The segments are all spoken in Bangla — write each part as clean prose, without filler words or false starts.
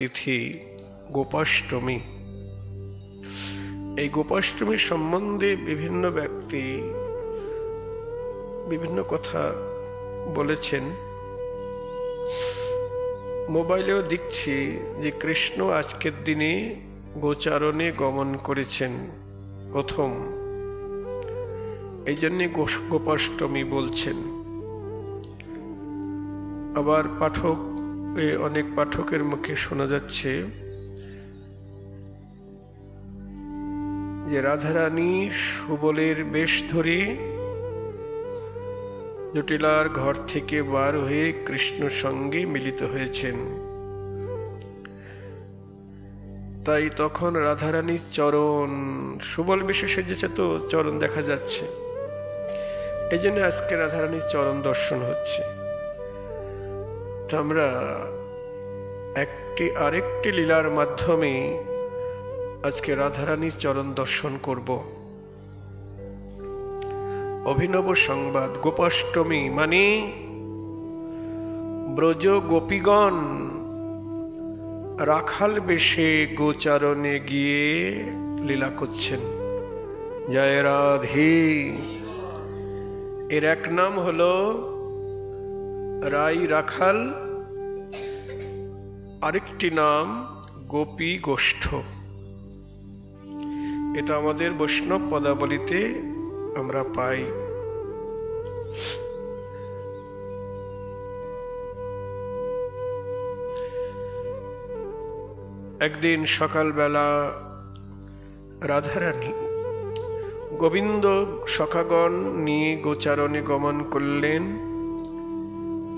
তিথি গোপাষ্টমী। এই গোপাষ্টমী সম্বন্ধে বিভিন্ন ব্যক্তি বিভিন্ন কথা বলেছেন। মোবাইলেও দেখছি যে কৃষ্ণ আজকের দিনে গোচারণে গমন করেছেন প্রথম, এই জন্যে গোপাষ্টমী বলছেন। আবার অনেক পাঠকের মুখে শোনা যাচ্ছে যে রাধারানী সুবলের বেশ ধরে জটিলার ঘর থেকে বার হয়ে কৃষ্ণ সঙ্গে মিলিত হয়েছেন। তাই তখন রাধারানীর চরণ, সুবল বেশে সেজেছে তো চরণ দেখা যাচ্ছে, এই জন্য আজকে রাধারানীর চরণ দর্শন হচ্ছে। আমরা আরেকটি লীলার মাধ্যমে আজকে রাধারানীর চরণ দর্শন করব। অভিনব সংবাদ, গোপাষ্টমী মানে ব্রজ গোপীগণ রাখাল বেশে গোচারণে গিয়ে লীলা করছেন। জয় রাধে। এর এক নাম হলো রাই রাখাল, আরেকটি নাম গোপী গোষ্ঠ। এটা আমাদের বৈষ্ণব পদাবলিতে আমরা পাই। একদিন সকালবেলা রাধারানী গোবিন্দ সখাগণ নিয়ে গোচারণে গমন করলেন।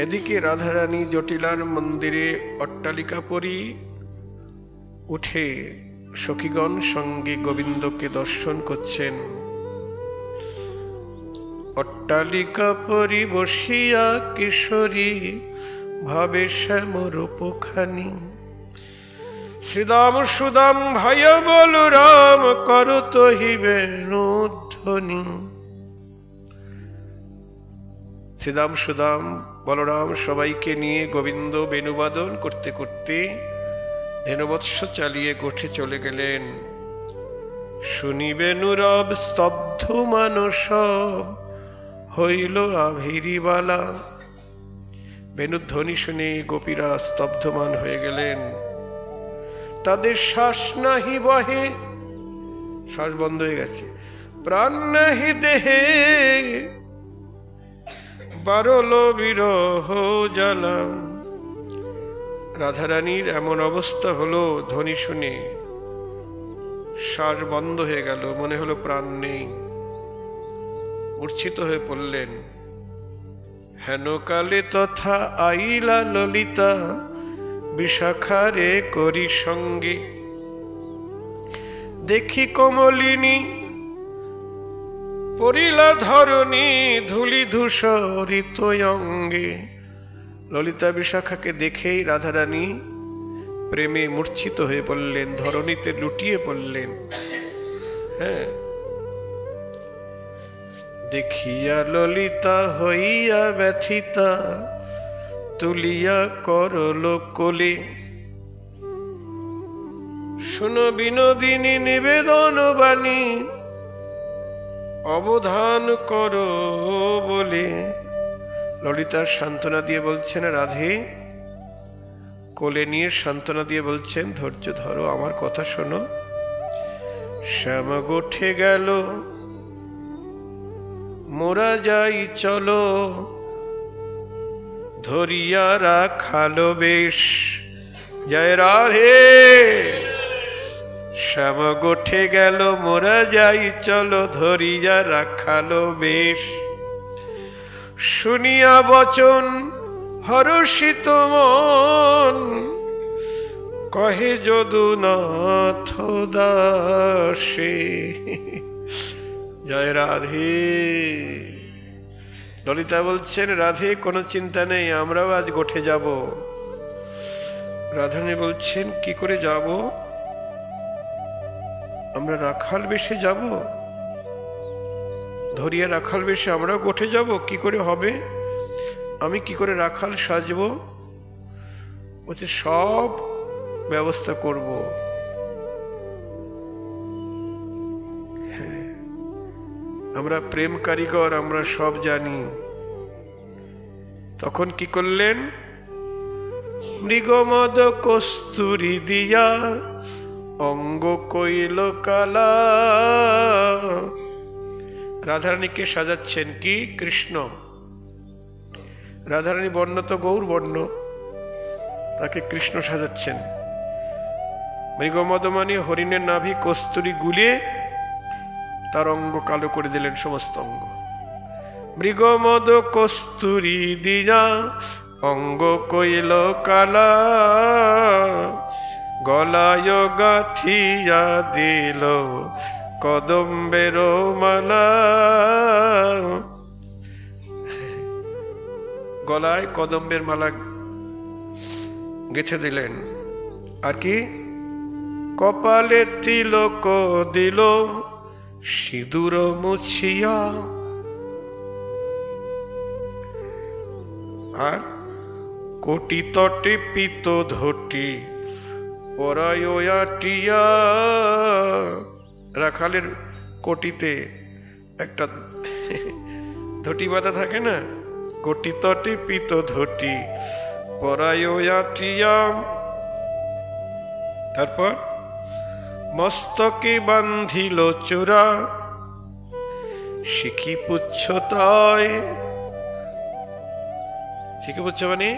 এদিকে রাধারানী জটিলার মন্দিরে অট্টালিকা পরি উঠে সখীগণ সঙ্গে গোবিন্দকে দর্শন করছেন। অট্টালিকা পরি বসিয়া কিশোরী ভাবে শ্যাম রূপখানি, শ্রীদাম সুদাম ভাই বলরাম করত হিবে ধ্বনি। শ্রীদাম সুদাম বলরাম সবাইকে নিয়ে গোবিন্দ বেণুবাদন করতে করতে ধেনুবৎস চালিয়ে গোঠে চলে গেলেন। শুনিবে নুরব স্তব্ধ মানস হইল আভিরিবালা। বেণুধ্বনি শুনে গোপীরা স্তব্ধমান হয়ে গেলেন। তাদের শ্বাস নাহি বহে, শ্বাস বন্ধ হয়ে গেছে। প্রাণ নাহি দেহে বারল বিরহ জ্বালা। রাধারানীর এমন অবস্থা হলো, ধ্বনি শুনে শ্বাস বন্ধ হয়ে গেল, মনে হলো প্রাণ নেই। মূর্ছিত হয়ে পড়লেন। হেন কালে তথা আইলা ললিতা বিশাখারে করি সঙ্গে, দেখি কমলিনী পরিলা ধরণী ধুলি ধূসরিত অঙ্গে। ললিতা বিশাখাকে দেখেই রাধারানী প্রেমে মূর্ছিত হয়ে পড়লেন, ধরণীতে লুটিয়ে পড়লেন। হ্যাঁ, দেখিয়া ললিতা হইয়া ব্যথিতা তুলিয়া করল কোলে। শুনো বিনোদিনী নিবেদন বাণী অবধান করো বলে। ললিতার সান্ত্বনা দিয়ে বলছেন, রাধে কোলে নিয়ে সান্ত্বনা দিয়ে বলছেন, ধৈর্য ধরো, আমার কথা শোনো। শ্যাম গোঠে গেল মোরা যাই চলো, ধরিয়া রাখালো বেশ। জয় রাধে। শ্যাম গোঠে গেল মোরা যাই চলো, ধরিয়া রাখালো বেশ। শুনিয়া বচন হর্ষিত মন কহে যদুনাথ দাসে। জয় রাধে। ললিতা বলছেন, রাধে কোনো চিন্তা নেই, আমরাও আজ গোঠে যাব। রাধারানী বলছেন, কি করে যাব? আমরা রাখাল বেশে যাব, ধরিয়া রাখাল বেশে আমরাও গোঠে যাব? কি করে হবে? আমি কি করে রাখাল সাজবো? বলছে, সব ব্যবস্থা করব। আমরা প্রেম কারিগর, আমরা সব জানি। তখন কি করলেন? মৃগমদ কস্তুরী দিয়া অঙ্গ কইল কালা। রাধারানীকে সাজাচ্ছেন কি? কৃষ্ণ। রাধারানী বর্ণ তো গৌর বর্ণ, তাকে কৃষ্ণ সাজাচ্ছেন। মৃগমদ মানে হরিণের নাভি, কস্তুরী গুলিয়ে তার অঙ্গ কালো করে দিলেন, সমস্ত অঙ্গ। মৃগমদ কস্তুরী দিয়া অঙ্গ কইল কালা, গলায় গাথিয়া দিল কদম্বের মালা। গলায় কদম্বের মালা গেঁথে দিলেন। আর কি? কপালে তিলক দিল সিঁদুর মুছিয়া। আর কোটি তটে পিত ধটি পরায়টিয়া। রাখালের কোটিতে একটা ধটি বাঁধা থাকে না? কোটি তটে পিত ধটি পরায়টিয়া। তারপর মস্তকে বান্ধিল চোরা শিখি পুচ্ছ তয়। শিখি পুচ্ছ মানে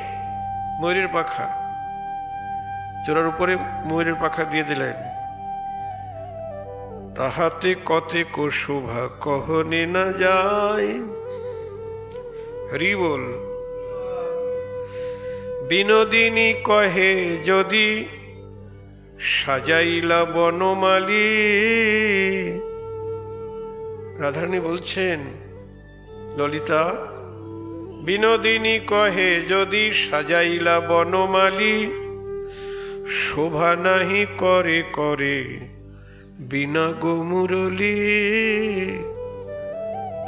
ময়ূরের পাখা, চোরার উপরে ময়ূরের পাখা দিয়ে দিলেন। তাহাতে কতে কো শোভা কহনে না যায়। হরি বল। বিনোদিনী কহে যদি সাজাইলা বনমালী। রাধারানী বলছেন, ললিতা, বিনোদিনী কহে যদি সাজাইলা বনমালী, শোভা নাহি করে করে বিনা গো মুরলী।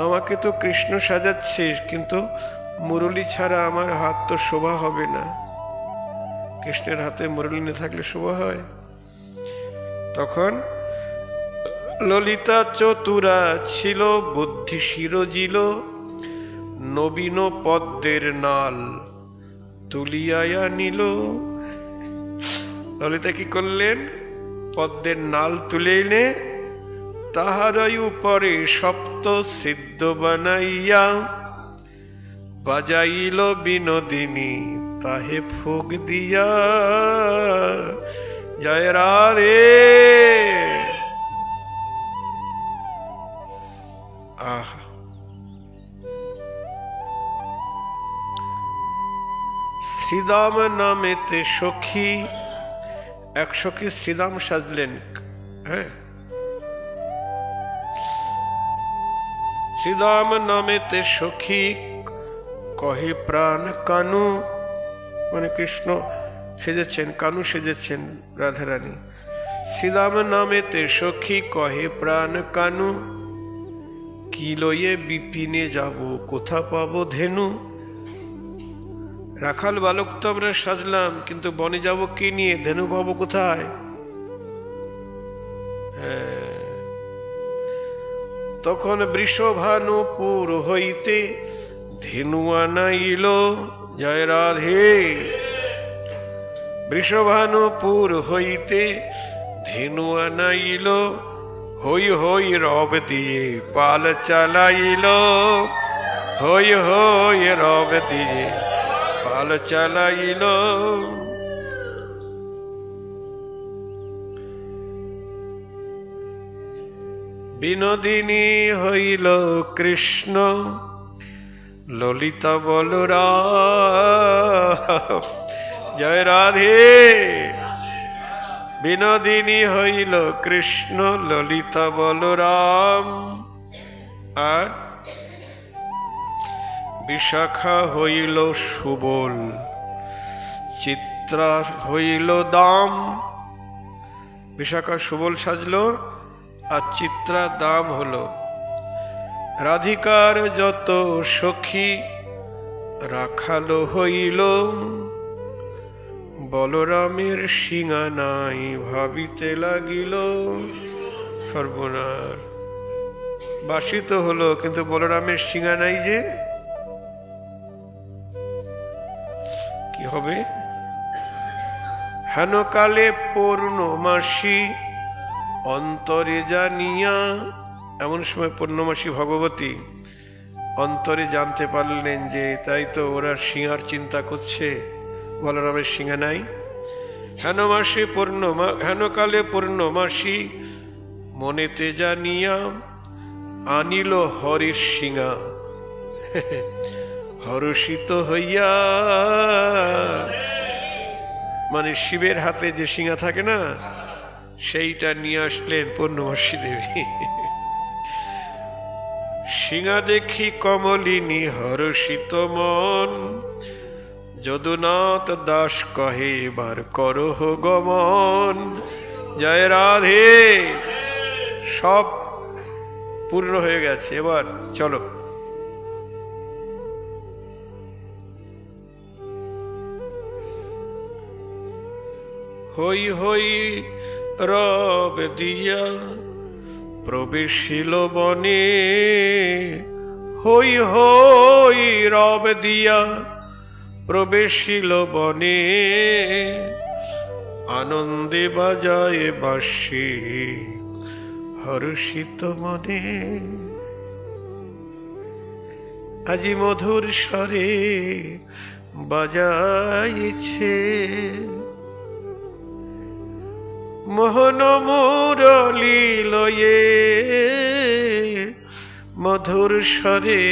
আমাকে তো কৃষ্ণ সাজাচ্ছিস, কিন্তু মুরলী ছাড়া আমার হাত তো শোভা হবে না। কৃষ্ণের হাতে মুরলী না থাকলে শোভা হয়? তখন ললিতা চতুরা ছিল, বুদ্ধি শিরজিল, নবীন পদ্মের নাল তুলিয়া নিল। ললিতা কি করলেন? পদ্মের নাল তুলে এনে তাহারই উপরে সপ্ত সিদ্ধ বানাইয়া বাজাইল বিনোদিনী তাহে ফুক দিয়া। জয় রাধে। আহা, শ্রীদাম নামেতে সখী। এক সখী শ্রীদাম সাজলেন। হ্যাঁ, শ্রীদাম নামেতে সখী কহে প্রাণ কানু। মানে কৃষ্ণ সেজেছেন, কানু সেজেছেন রাধারানী। শ্রীদাম নামেতে সখী কহে প্রাণ কানু, কি লয়ে বিপিনে যাব কোথা পাবো ধেনু। রাখাল বালক তো আমরা সাজলাম, কিন্তু বনে যাব কি নিয়ে? ধেনু পাবো কোথায়? তখন বৃষভানুপুর হইতে ধেনু আনাইল। জয় রাধে। বৃষভানুপুর হইতে ধেনু আনাইল, হই হই রব দিয়ে পাল চালাইল। হই হই রব দিয়ে পাল চালাইল। বিনোদিনী হইল কৃষ্ণ, ললিতা বলরাম। জয় রাধে। বিনোদিনী হইল কৃষ্ণ, ললিতা বলরাম। আর বিশাখা হইল সুবল, চিত্রা হইল দাম। বিশাখা সুবল সাজলো, আর চিত্রা দাম হলো। রাধিকার যত সখী রাখালো হইল, বলরামের শিঙা নাই, ভাবিতে লাগিল সর্বনাশ। বাসি তো হলো, কিন্তু বলরামের শিঙা নাই যে, কি হবে? হেন কালে পূর্ণমাসী অন্তরে জানিয়া, এমন সময় পূর্ণমাসী ভগবতী অন্তরে জানতে পারলেন যে তাই তো ওরা সিংহার চিন্তা করছে, বলরামের সিংহা নাই। হেন কালে পূর্ণমাসী মনেতে জানিয়া আনিল হরির সিংহা, হর্ষিত হইয়া, মানে শিবের হাতে যে সিংহা থাকে না, সেইটা নিয়ে আসলেন পূর্ণমাসী দেবী। সিংহা দেখি কমলিনী হর্ষিত মন, যদুনাথ দাস কহে এবার করহ গমন। জয় রাধে। সব পূর্ণ হয়ে গেছে, এবার চলো। হই হই রব দিয়া প্রবেশিল বনে, হই হই রব দিয়া প্রবেশিল বনে, আনন্দে বাজায় বাঁশি হর্ষিত মনে। আজি মধুর স্বরে বাজাইছে মোহন মুরলী লয়ে, মধুর স্বরে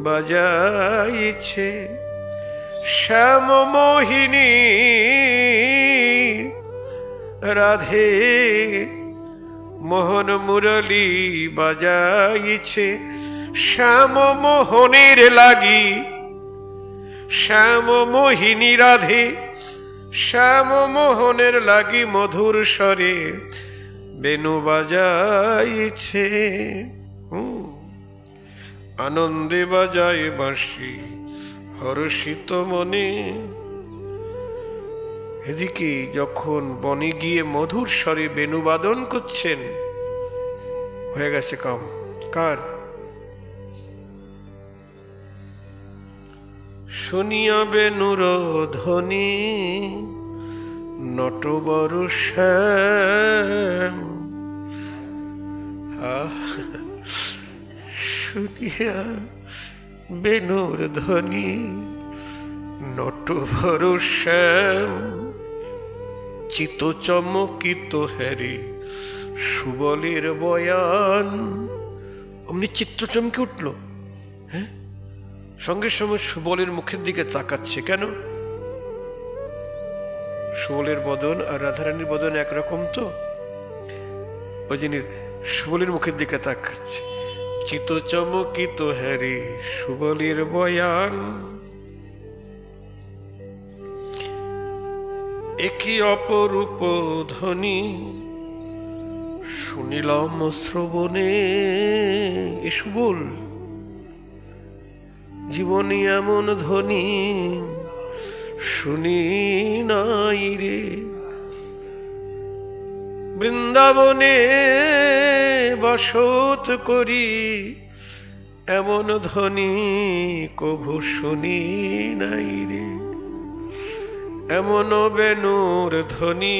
বাজাইছে শ্যাম মোহিনী রাধে। মোহন মুরলী বাজাইছে শ্যাম মোহনের লাগি, শ্যাম মোহিনী রাধে শ্যাম মোহনের লাগি মধুর স্বরে বেনু বাজাইছে। আনন্দে বাজায় বাঁশি হর্ষিত মনে। এদিকে যখন বনে গিয়ে মধুর স্বরে বেণুবাদন করছেন, হয়ে গেছে কাম কার? শুনিয়া বেণুর ধ্বনি নটবর শ্যাম, শুনিয়া বেণুর ধ্বনি নটবর শ্যাম, চিত চমকিত হ্যারি সুবলের বয়ান। অমনি চিত্র চমকে উঠল। হ্যাঁ, সঙ্গে সঙ্গে সুবলের মুখের দিকে তাকাচ্ছে। কেন? সুবলের বদন আর রাধারানীর বদন একরকম তো, ওই জন্য সুবলের মুখের দিকে তাকাচ্ছে। চিত চমকিত হ্যারি সুবলের বয়ান, একই অপরূপ ধ্বনি শুনিলাম শ্রবণে। এ সুবল, জীবনে এমন ধ্বনি শুনি নাই রে। বৃন্দাবনে বসত করি এমন ধ্বনি কভু শুনি নাই রে। এমন বেণুর ধ্বনি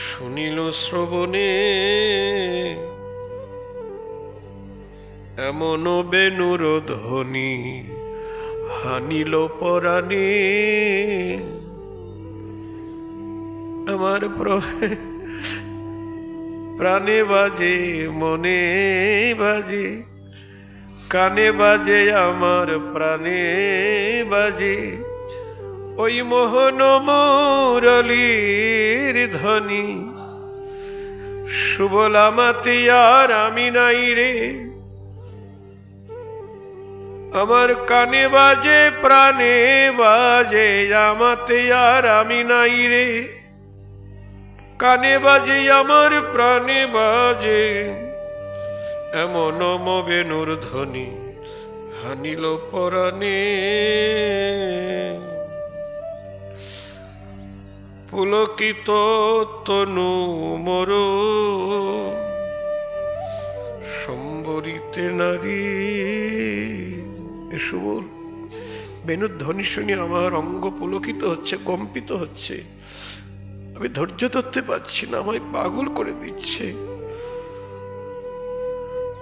শুনিল শ্রবণে, এমন বেণুর ধ্বনি হানিল পরাণে। আমার প্রাণে বাজে, মনে বাজে, কানে বাজে, আমার প্রাণে বাজে ওই মোহন মুরলীর ধ্বনি। সুবলামাতে আর আমি নাই রে, আমার কানে বাজে, প্রাণে বাজে, আমাতে আর আমি নাই রে। কানে বাজে আমার, প্রাণে বাজে, এমন বেণুর ধ্বনি হানিল পরাণে। পুলকিত তনু মোর সম্বরিতে নারী। এসো বল, বেণুর ধ্বনি শুনে আমার অঙ্গ পুলকিত হচ্ছে, কম্পিত হচ্ছে। আমি ধৈর্য ধরতে পারছি না, আমায় পাগল করে দিচ্ছে।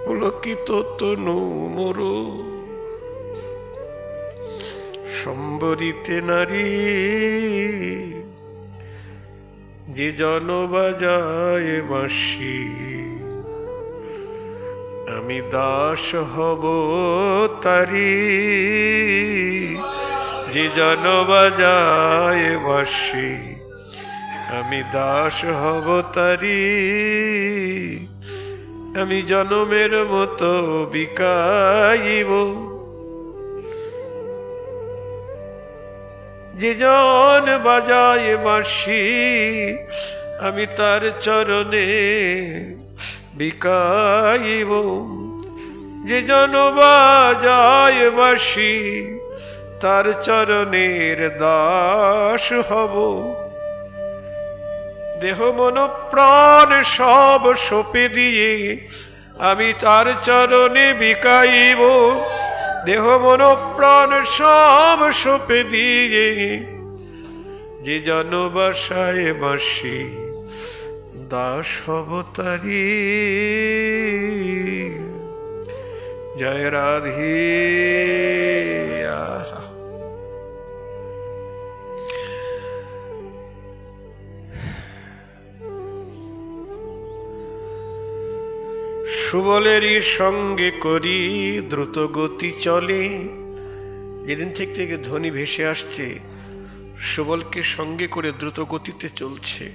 পুলকিত তনু মোর সম্বরিতে নারী, যে জন বাজায় বাঁশি আমি দাস হব তারি। যে জন বাজায় বাঁশি আমি দাস হব তারি। আমি জনমের মতো বিকাইব, যে জন বাজায় বাঁশি আমি তার চরণে বিকাইব। যে জন বাজায় বাঁশি তার চরণের দাস হব। দেহ মন প্রাণ সব সঁপে দিয়ে আমি তার চরণে বিকাইব। দেহ মন প্রাণ সব সঁপে দিয়ে যে জন বাসায় বাঁশি দাস হব তারি। জয় রাধে। সুবলেরই সঙ্গে করি দ্রুত গতি চলে। যেদিন থেকে ধ্বনি ভেসে আসছে, সুবলকে সঙ্গে করে দ্রুত গতিতে চলছে।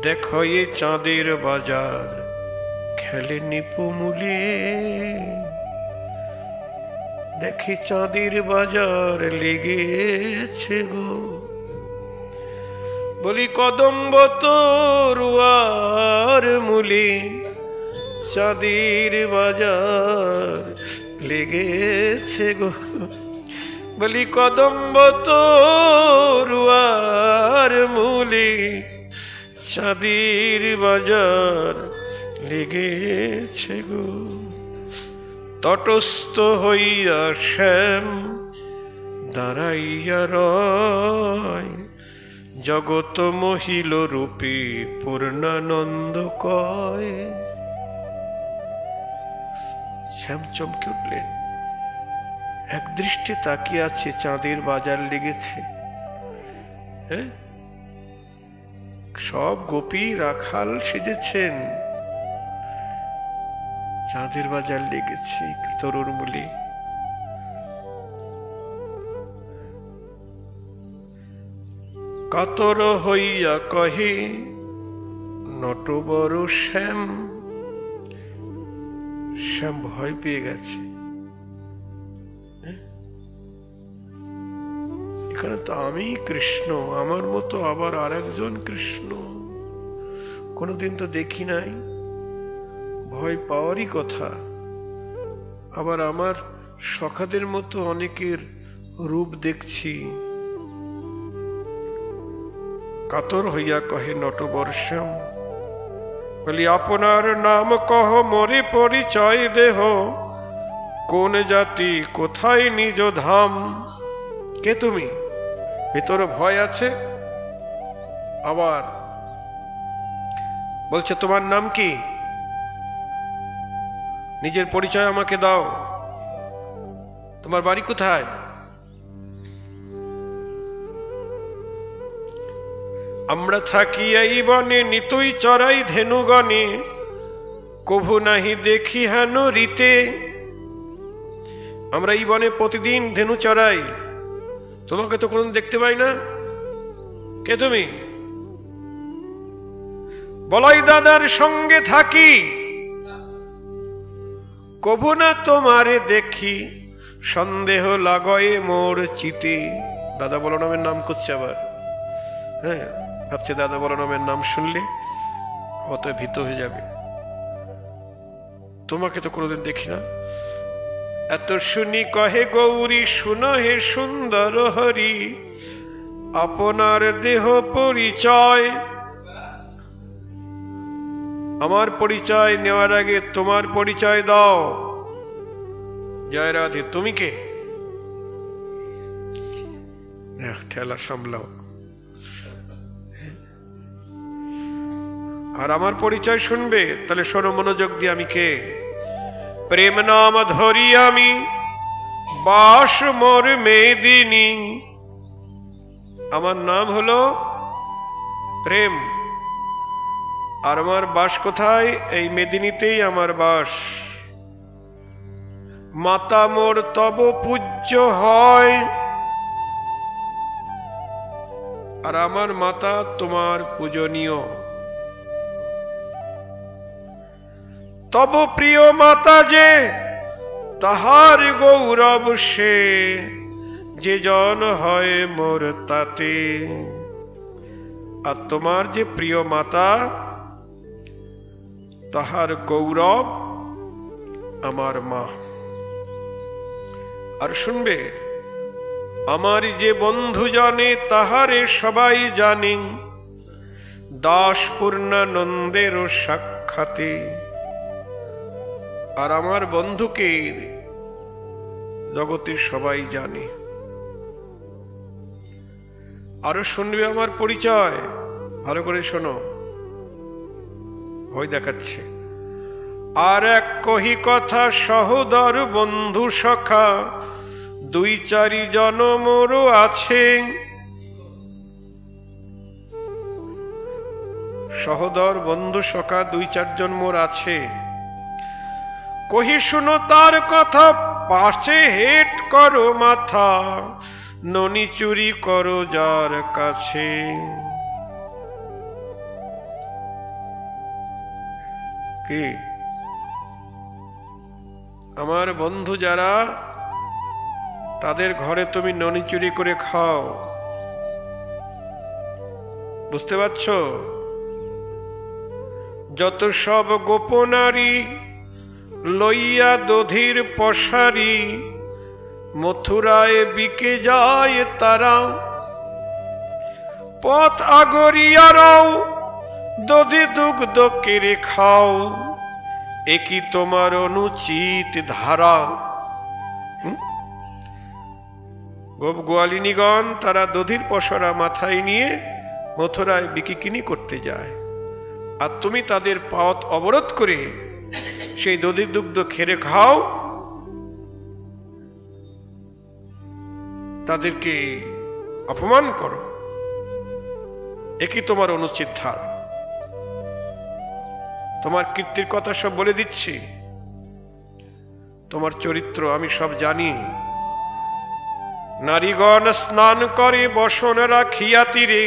দেখো এ চাঁদের বাজার খেলে নিপুমুলে, দেখি চাঁদের বাজার লেগেছে গো। বলি কদম্ব তরুয়ার মূলে চাঁদের বাজার লেগেছে গো। বলি কদম্ব তরুয়ার মূলে চাঁদের বাজার লেগেছে গো। তটস্থ হইয়া শ্যাম দাঁড়াইয়া রয়, জগত মহিল রূপে পূর্ণানন্দ কয়। শ্যাম চমকে উঠলেন, এক দৃষ্টে তাকিয়ে আছে, চাঁদের বাজার লেগেছে। হ্যাঁ, সব গোপী রাখাল সেজেছেন, চাঁদের বাজার লেগেছে তরুর মূলে। কাতর হইয়া কহে নটবর শ্যাম। শ্যাম ভয় পেয়ে গেছে, এখানে তো আমি কৃষ্ণ, আমার মতো আবার আরেকজন কৃষ্ণ, কোনোদিন তো দেখি নাই। ভয় পাওয়ারই কথা। আবার আমার সখাদের মতো অনেকের রূপ দেখছি। কাতর হইয়া কহে নটবর শ্যাম, বলি আপনার নাম কহ, মরে পরিচয় দেহ, কোন জাতি, কোথায় নিজ ধাম। কে তুমি? ভিতরে ভয় আছে। আবার বলছে তোমার নাম কি, নিজের পরিচয় আমাকে দাও, তোমার বাড়ি কোথায়? আমরা থাকি এই বনে, নিতুই চড়াই ধেনুগণে, কভু নাহি দেখি হেন রীতে। আমরা এই বনে প্রতিদিন ধেনু চড়াই, তোমাকে তো কোনদিন দেখতে পাই না। কে তুমি? বলাই দাদার সঙ্গে থাকি, কভু না তোমারে দেখি, সন্দেহ লাগয়ে মোর চিতে। দাদা বলরামের নাম করছে আবার। হ্যাঁ, ভাবছে দাদা বলরামের নাম শুনলে অত ভীত হয়ে যাবে। তোমাকে তো কোনোদিন দেখি না। এত শুনি কহে গৌরী, শুনো হে সুন্দর হরি, আপনার দেহ পরিচয়। আমার পরিচয় নেওয়ার আগে তোমার পরিচয় দাও। জয় রাধে। তুমি কে? ঠেলা সামলাও। আর আমার পরিচয় শুনবে? তাহলে শোনো মনোযোগ দিয়ে, আমি কে? প্রেম নাম ধরি আমি, বাস মোর মেদিনী। আমার নাম হলো প্রেম। আর আমার বাস কোথায়? এই মেদিনীতেই আমার বাস। মাতা মোর তব পূজ্য হয়। আর আমার মাতা তোমার পূজনীয়। তব প্রিয় মাতা যে, তাহার গৌরব সে, যে জন হয় মোর তাতে। আর তোমার যে প্রিয় মাতা, তাহার গৌরব আমার মা। আর শুনবে, আমার যে বন্ধু জানে, তাহারে সবাই জানে, দাস পূর্ণানন্দের সাক্ষাতে। আর আমার বন্ধুকে জগতের সবাই জানে। আরো শুনবে আমার পরিচয়, ভালো করে শোনো, ভয় দেখাচ্ছে। আর এক কহি কথা সহোদর বন্ধু সখা, দুই চারি জন মোরও আছে। সহোদর বন্ধু সখা দুই চারজন মোর আছে। কহি শুনো তার কথা, পাশে হেট করো মাথা, ননি চুরি করো যার কাছে। কি আমার বন্ধু যারা, তাদের ঘরে তুমি ননি চুরি করে খাও। বুঝতে পারছ? যত সব গোপনারী লইয়া দধির পশারি, মথুরায় বিকে যায় তারা। পথ আগরিয়ারাও দধি দুগ্ধ কেড়ে খাও, একই তোমার অনুচিত ধারা। গোপ গোয়ালিনীগণ তারা দধির পসরা মাথায় নিয়ে মথুরায় বিকিকিনি করতে যায়। আর তুমি তাদের পথ অবরোধ করে সেই দধির দুগ্ধ খেয়ে খাও, তাদেরকে অপমান করো, একই তোমার অনুচিত ধারা। তোমার কীর্তির কথা সব বলে দিচ্ছি, তোমার চরিত্র আমি সব জানি। নারীগণ স্নান করে বসন রাখিয়া তীরে,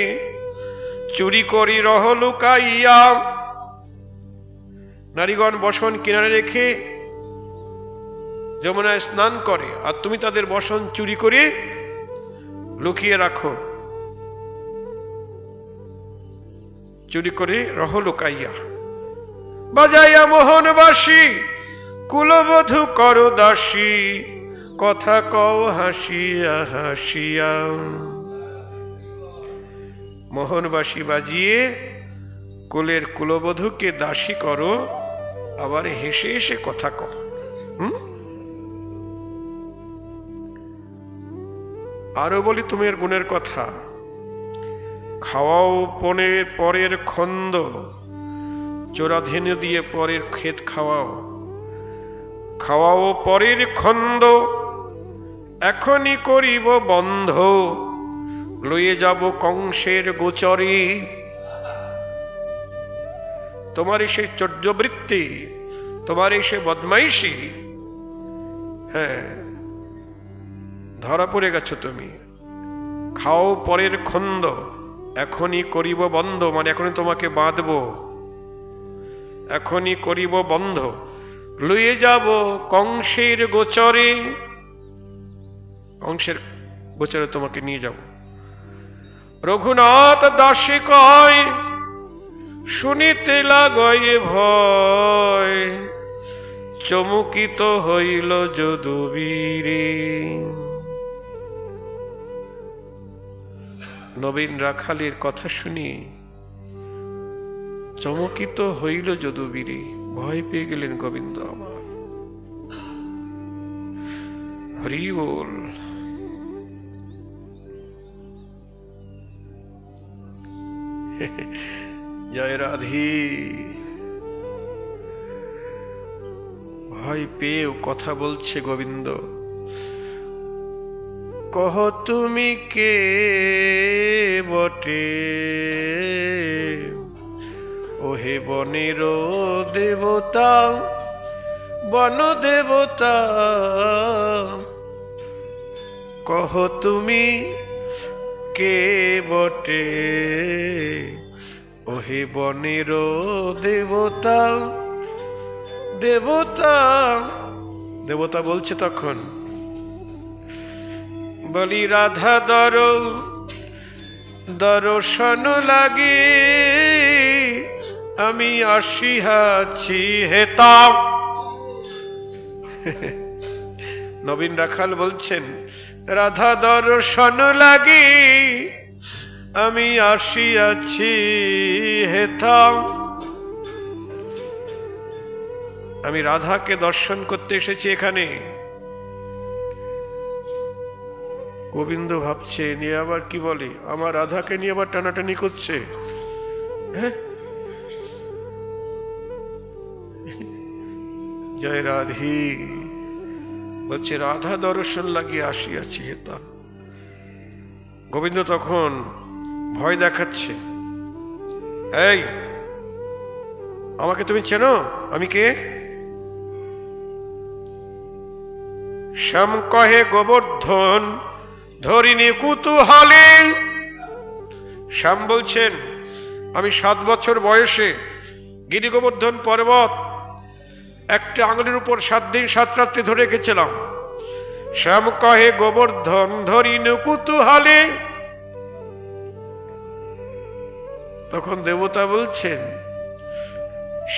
চুরি করি রহ লুকাইয়া। নারীগণ বসন কিনারে রেখে যমুনায় স্নান করে, আর তুমি তাদের বসন চুরি করে লুকিয়ে রাখো। চুরি করে রহ লুকাইয়া। বাজাইয়া মোহনবাসী কুলবধূ কর দাসী, কথা কও হাসিয়া হাসিয়া। মোহনবাসী বাজিয়ে কুলের কুলবধূকে দাসী করো, আবার হেসে হেসে কথা কও। আরো বলি তোমার গুণের কথা। খাওয়াও পরের খন্দ, চোরাধেনু দিয়ে পরের ক্ষেত খাওয়াও। খাওয়াও পরের খন্দ, এখনই করিব বন্ধ, লইয়ে যাব কংসের গোচরে। তোমার এসে চর্যবৃত্তি, তোমার এসে বদমাইশি, হ্যাঁ ধরা পড়ে গেছো তুমি। খাও পরের খন্দ, এখনই করিব বন্ধ, মানে এখনই তোমাকে বাঁধব, এখনই করিব বন্ধ, লইয়ে যাব কংসের গোচরে। কংসের গোচরে তোমাকে নিয়ে যাব। রঘুনাথ দাসে কয়, শুনিতে লাগয়ে ভয়, চমকিত হইল যদুবীরে। নবীন রাখালের কথা শুনি চমকিত হইল যদুবীরে, ভয় পেয়ে গেলেন গোবিন্দ আমার। হরি বল। জয় রাধে। ভয় পেয়েও কথা বলছে গোবিন্দ। কহ তুমি কে বটে, ওহে বনের দেবতা, বন দেবতা। কহ তুমি কে বটে, ওহে বনের দেবতা। দেবতা দেবতা বলছে তখন, বলি রাধা দর্শন লাগে আমি আসিয়াছি হেতা। নবীন রাখাল বলছেন, রাধা দর্শন লাগে আমি আসিয়াছি হেতা। আমি রাধাকে দর্শন করতে এসেছি এখানে। গোবিন্দ ভাবছে, নিয়ে আবার কি বলে, আমার রাধাকে নিয়ে আবার টানাটানি করছে। হ্যাঁ, জয় রাধে। বলছে রাধা দর্শন লাগিয়ে আসিয়াছি হেতা। গোবিন্দ তখন ভয় দেখাচ্ছে, এই আমাকে তুমি চেনো, আমি কে? শ্যাম কহে গোবর্ধন ধরিনি কুতূহলে। শ্যাম বলছেন, আমি 7 বছর বয়সে গিরি গোবর্ধন পর্বত একটা আঙুলের উপর 7 দিন 7 রাত্রি ধরে রেখেছিলাম। শ্যাম কহে গোবর্ধন ধরিনি কুতূহলে। তখন দেবতা বলছেন,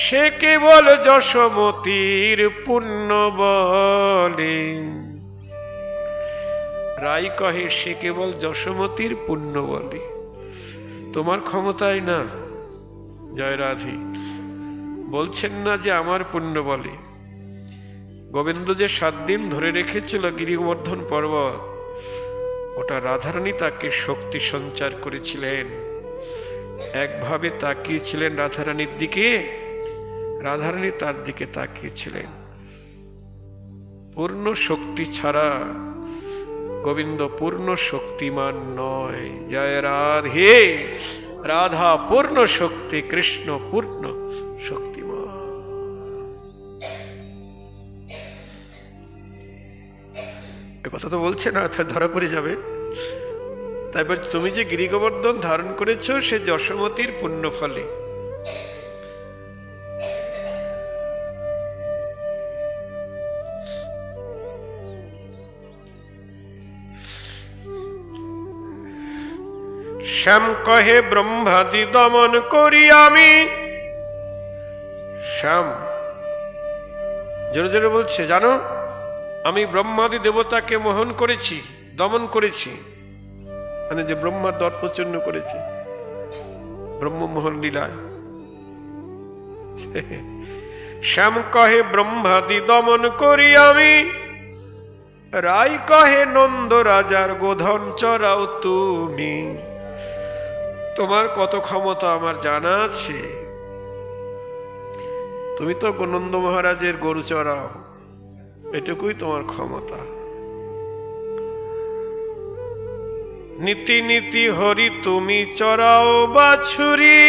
সে কেবল যশোমতির পুণ্য বলে। রাই কহে, সে কেবল যশোমতির পুণ্য বলে, তোমার ক্ষমতায় না। জয় রাধে। বলছেন না যে আমার পুণ্য বলে। গোবিন্দ যে 7 দিন ধরে রেখেছিল গিরি গোবর্ধন পর্বত, ওটা রাধারানী তাকে শক্তি সঞ্চার করেছিলেন। একভাবে তাকিয়েছিলেন রাধারানীর দিকে, রাধারানী তার দিকে তাকিয়েছিলেন। পূর্ণ শক্তি ছাড়া গোবিন্দ পূর্ণ শক্তিমান নয়। জয় রাধে। রাধা পূর্ণ শক্তি, কৃষ্ণ পূর্ণ শক্তিমান। কথা তো বলছে না, ধরা পড়ে যাবে। তারপর তুমি যে গিরি গোবর্ধন ধারণ করেছো সে যশোমতির পুণ্য ফলে। শ্যাম কহে ব্রহ্মাদি দমন করি আমি। শ্যাম জোরে জোরে বলছে, জানো আমি ব্রহ্মাদি দেবতাকে মোহন করেছি, দমন করেছি। মানে যে ব্রহ্মার দর্প চূর্ণ করেছে ব্রহ্মমোহন লীলায়। শ্যাম কহে ব্রহ্মাদি দমন করি আমি। রাই কহে নন্দ রাজার গোধন চরাও তুমি। তোমার কত ক্ষমতা আমার জানা আছে। তুমি তো নন্দ মহারাজের গরু চড়াও, এটুকুই তোমার ক্ষমতা। নীতি নীতি হরি তুমি চড়াও বাছুরি।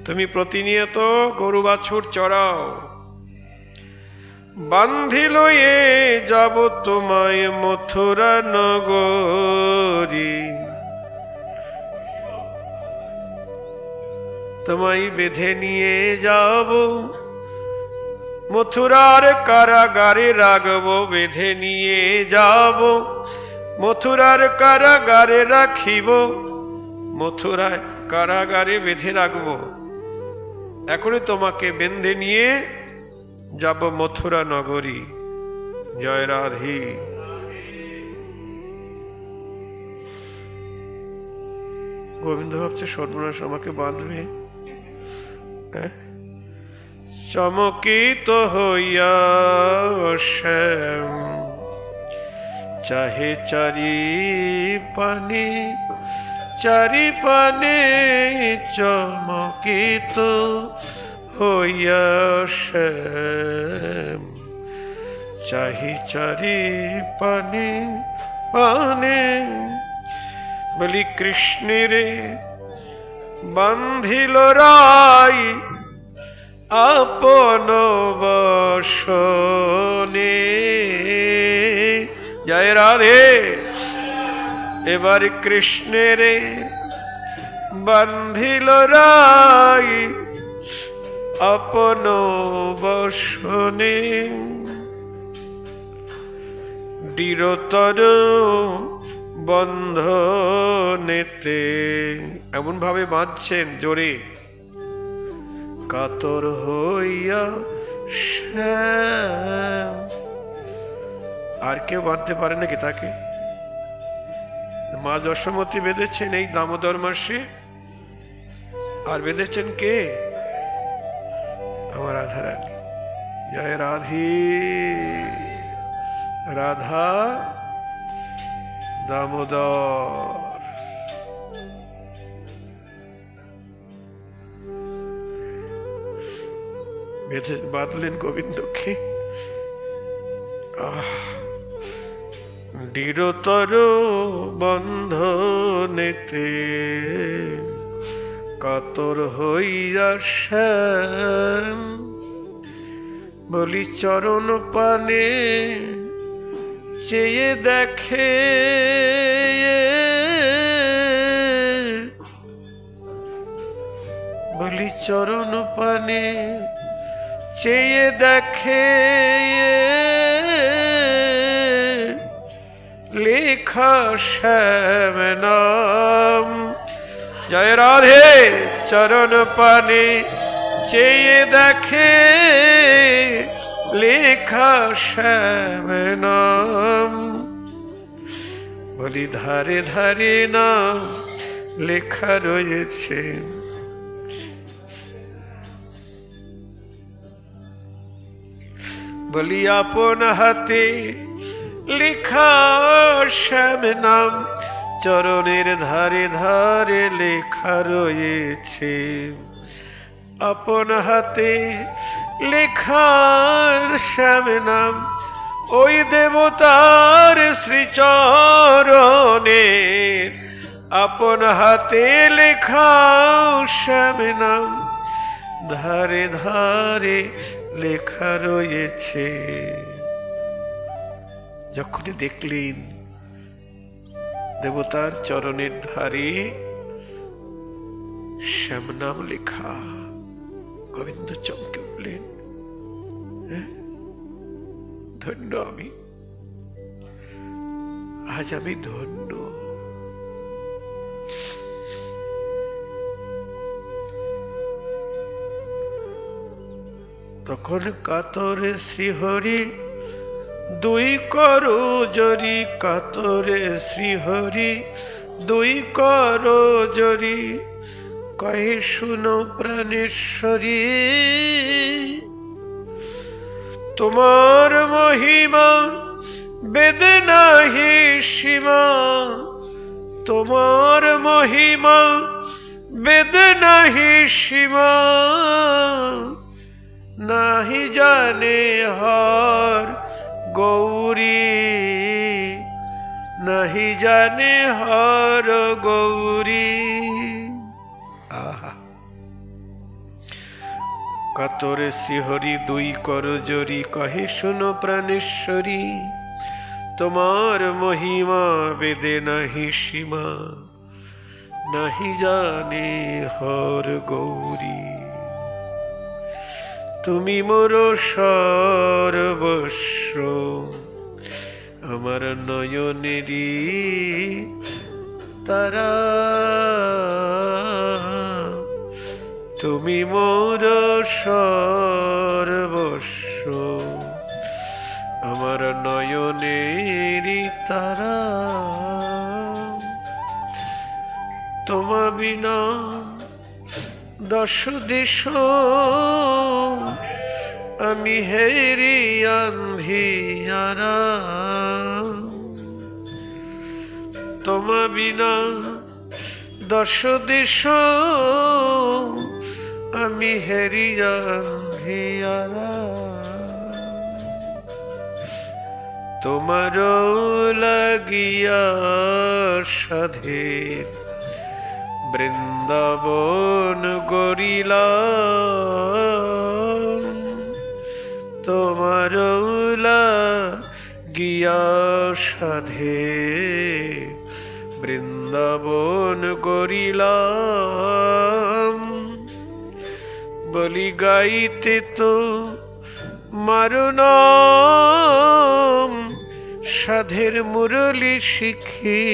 তুমি প্রতিনিয়ত গরু বাছুর চড়াও। বান্ধি লয়ে যাব তোমায় মথুরা নগরী। তোমায় বেঁধে নিয়ে যাব মথুরার কারাগারে রাখবো। বেঁধে নিয়ে যাব মথুরার কারাগারে রাখিব। মথুরায় কারাগারে বেঁধে রাখবো। এখনই তোমাকে বেঁধে নিয়ে যাব মথুরা নগরী। জয় রাধে। গোবিন্দ ভাবছে সর্বনাশ, আমাকে বাঁধবে। চমকিত হইয়া শ্যাম চাহে চারি পানে, চারি পানে চমকিত হইয়া শ্যাম চাহি চারি পানে পানে। বলি কৃষ্ণেরে বান্ধিল রাই আপন বসনে। জয় রাধে। এবার কৃষ্ণেরে বান্ধিল রাই আপন বসনে। দৃঢ়তর বন্ধনেতে, এমন ভাবে বাঁধছেন জোরে, কাতর হইয়া শ্যাম। আর কেউ বাঁধতে পারে নাকি তাকে? মা যশোমতী বেঁধেছেন এই দামোদর মাসে। আর বেঁধেছেন কে? আমার রাধারানী। জয় রাধে। রাধা দামোদর। বেঁধে বাঁধলেন গোবিন্দকে। দৃঢ়তর বন্ধনেতে কাতর হইয়া শ্যাম। বলি চরণ পানে চেয়ে দেখে, বলি চরণ পানে চেয়ে দেখে, লেখা শ্যাম নাম। জয় রাধে। চরণ পানে চেয়ে দেখে, লেখা শ্যাম নাম। বলি ধারে ধারে নাম লেখা রয়েছে। বলি আপন হাতে লেখা শ্যাম নাম, চরণের ধারে ধারে লেখা রয়েছে। আপন হাতে লেখা শ্যাম নাম, ওই দেবতার শ্রীচরণে। আপন হাতে লেখা শ্যাম নাম, ধারে ধারে লেখা রয়েছে। যখনই দেখলেন দেবতার চরণের ধারে শ্যাম নাম লেখা, গোবিন্দ চমকে উঠলেন। ধন্য আমি, আজ আমি ধন্য। তখন কাতরে শ্রীহরি দুই করো জরি, কাতরে শ্রীহরি দুই করো জরি, কহে শুনো প্রাণেশ্বরী, তোমার মহিমা বেদ নাহি সীমা, তোমার মহিমা বেদ নাহি সীমা, নাহি জানে হর গৌরী, নাহি জানে হর গৌরী। আহা। কাতরে শ্রীহরি দুই কর জরি, কহে শুনো প্রাণেশ্বরী, তোমার মহিমা বেদে নাহি সীমা, নাহি জানে হর গৌরী। তুমি মোর সর্বস্ব, আমার নয়নেরই তারা, তুমি মোর সর্বস্ব, আমার নয়নেরই তারা। তোমা বিনা দশ দিশ আমি হেরি আন্ধিয়ারা, তোমা বিনা দশ দিশ আমি হেরি আন্ধিয়ারা। তোমার লাগিয়া সাধের বৃন্দাবন গরিলাম, তোমার লাগিয়া সাধের বৃন্দাবন গরিলাম। বলি গাইতে তো মারো নাম, সাধের মুরলি শিখিলাম।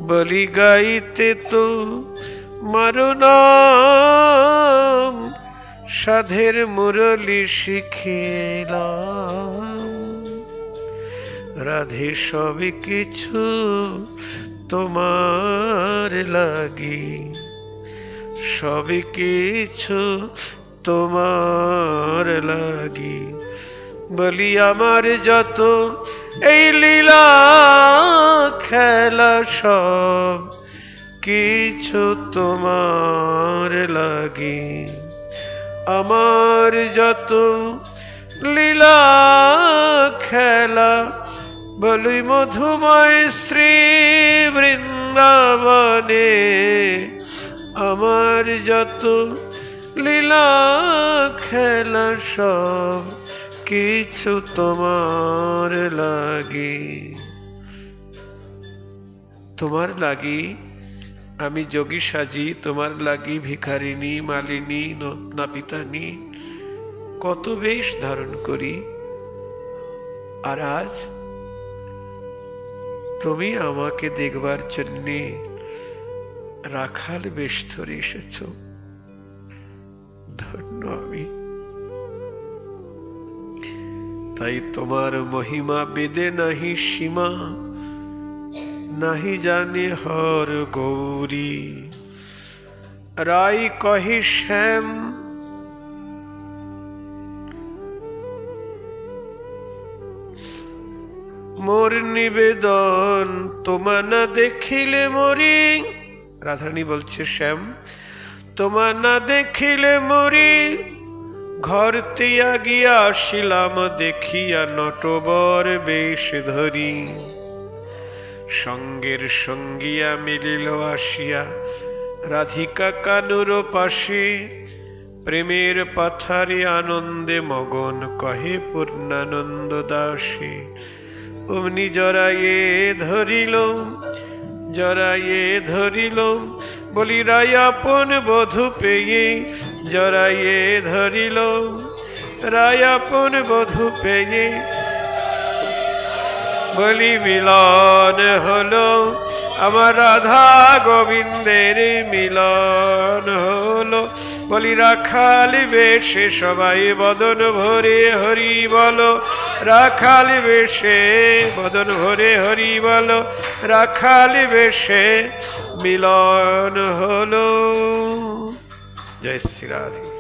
বলি গাইতে তো মারো নাম, সাধের মুরলি শিখিলাম। রাধে সব কিছু তোমার লাগি, সব কিছু তোমার লাগি। বলি আমার যত এই লীলা খেলা সব কিছু তোমার লাগি। আমার যত লীলা খেলা বলি মধুময় শ্রী বৃন্দাবনে, আমার যত লীলা খেলা সব কিছু তোমার লাগি। তোমার লাগি আমি যোগী সাজি, তোমার লাগি ভিখারিণী মালিনী নাপিতানি কত বেশ ধারণ করি। আর আজ তুমি আমাকে দেখবার জন্য রাখাল বেশ ধরে এসেছ, ধন্য আমি। তাই তোমার মহিমা বেদে নাহি সীমা, নাহি জানে হর গৌরী। রাই কহে শ্যাম মোর নিবেদন, তোমা না দেখিলে মরি। রাধারানী বলছে শ্যাম তোমা না দেখিলে মরি, ঘর তিয়া গিয়া আসিলাম দেখিয়া নটবর বেশ ধরি। সঙ্গের সঙ্গিয়া মিলিল আসিয়া রাধিকা কানুর পাশে, প্রেমের পাথারে আনন্দে মগন কহে পূর্ণানন্দ দাসে। অমনি জড়াইয়ে ধরিল, জড়াইয়ে ধরিল, বলি রায় আপন বধূ পেয়ে, জড়াইয়ে ধরিল রায় আপন বধূ পেয়ে। বলি মিলন হলো আমার রাধা গোবিন্দের মিলন হলো। বলি রাখাল বেশে সবাই বদন ভরে হরি বলো, রাখাল বেশে বদন ভরে হরি বলো, রাখাল বেশে মিলন হলো। জয় শ্রী রাধে।